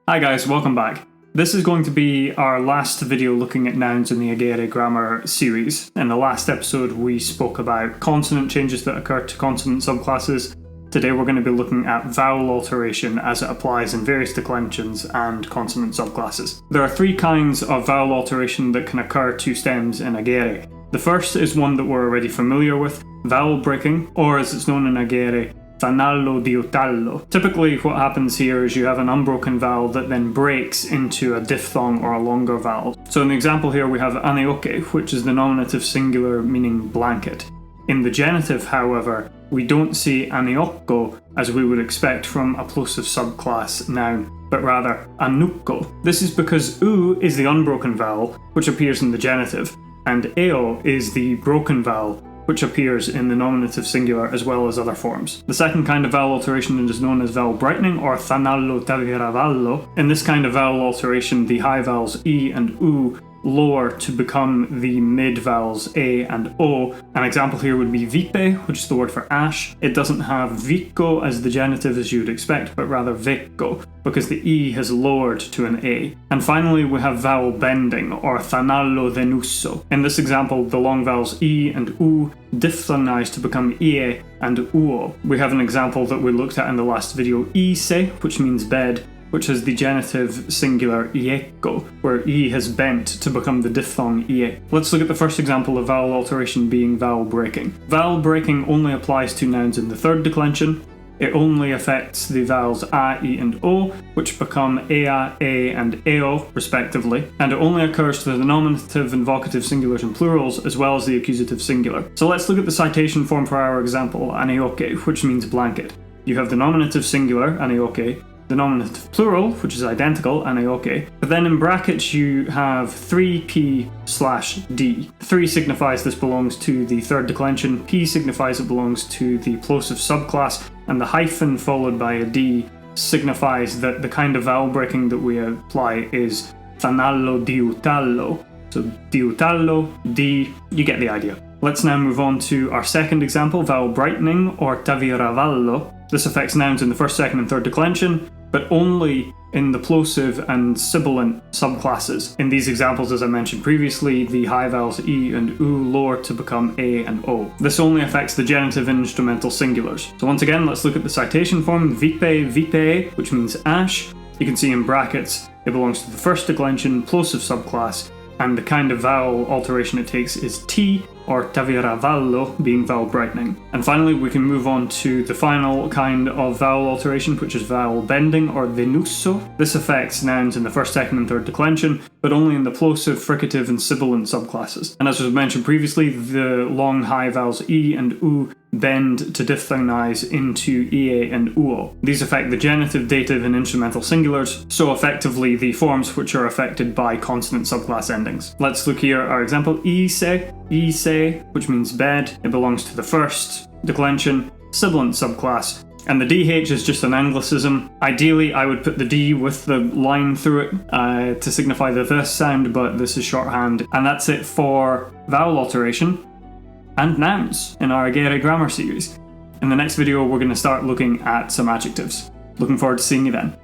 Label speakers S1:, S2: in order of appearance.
S1: Hi guys, welcome back. This is going to be our last video looking at nouns in the Agēre grammar series. In the last episode we spoke about consonant changes that occur to consonant subclasses. Today we're going to be looking at vowel alteration as it applies in various declensions and consonant subclasses. There are three kinds of vowel alteration that can occur to stems in Agēre. The first is one that we're already familiar with, vowel breaking, or as it's known in Agēre, fanallo diutallo. Typically what happens here is you have an unbroken vowel that then breaks into a diphthong or a longer vowel. So in the example here we have aneoke, which is the nominative singular meaning blanket. In the genitive, however, we don't see aneokko as we would expect from a plosive subclass noun, but rather anukko. This is because u is the unbroken vowel, which appears in the genitive, and eo is the broken vowel, which appears in the nominative singular as well as other forms. The second kind of vowel alteration is known as vowel brightening or fanallo taviravallo. In this kind of vowel alteration, the high vowels e and u lower to become the mid vowels a and o. An example here would be vipe, which is the word for ash. It doesn't have vicco as the genitive as you would expect, but rather vecco, because the e has lowered to an a. And finally we have vowel bending, or fanallo denusso. In this example, the long vowels e and u diphthongize to become ie and uo. We have an example that we looked at in the last video, ise, which means bed, which has the genitive singular iecco, where e has bent to become the diphthong ie. Let's look at the first example of vowel alteration being vowel breaking. Vowel breaking only applies to nouns in the third declension. It only affects the vowels a, e and o, which become ea, e and eo respectively, and it only occurs to the nominative and vocative singulars and plurals as well as the accusative singular. So let's look at the citation form for our example, aneoke, which means blanket. You have the nominative singular, aneoke, the nominative plural, which is identical, aneoke, but then in brackets you have 3p/d. 3 signifies this belongs to the third declension, p signifies it belongs to the plosive subclass, and the hyphen followed by a d signifies that the kind of vowel breaking that we apply is fanallo diutallo. So diutallo, d, you get the idea. Let's now move on to our second example, vowel brightening or taviravallo. This affects nouns in the first, second and third declension, but only in the plosive and sibilant subclasses. In these examples, as I mentioned previously, the high vowels e and u lower to become a and o. This only affects the genitive and instrumental singulars. So once again, let's look at the citation form, vipe, vipe, which means ash. You can see in brackets, it belongs to the first declension, plosive subclass, and the kind of vowel alteration it takes is T, or taviravallo, being vowel brightening. And finally, we can move on to the final kind of vowel alteration, which is vowel bending, or denusso. This affects nouns in the first, second, and third declension, but only in the plosive, fricative, and sibilant subclasses. And as was mentioned previously, the long high vowels e and u bend to diphthongize into ie and uo. These affect the genitive, dative, and instrumental singulars, so effectively the forms which are affected by consonant subclass endings. Let's look here at our example, ise, which means bed. It belongs to the first declension, sibilant subclass, and the DH is just an anglicism. Ideally, I would put the D with the line through it to signify the this sound, but this is shorthand. And that's it for vowel alteration and nouns in our Agēre grammar series. In the next video, we're going to start looking at some adjectives. Looking forward to seeing you then.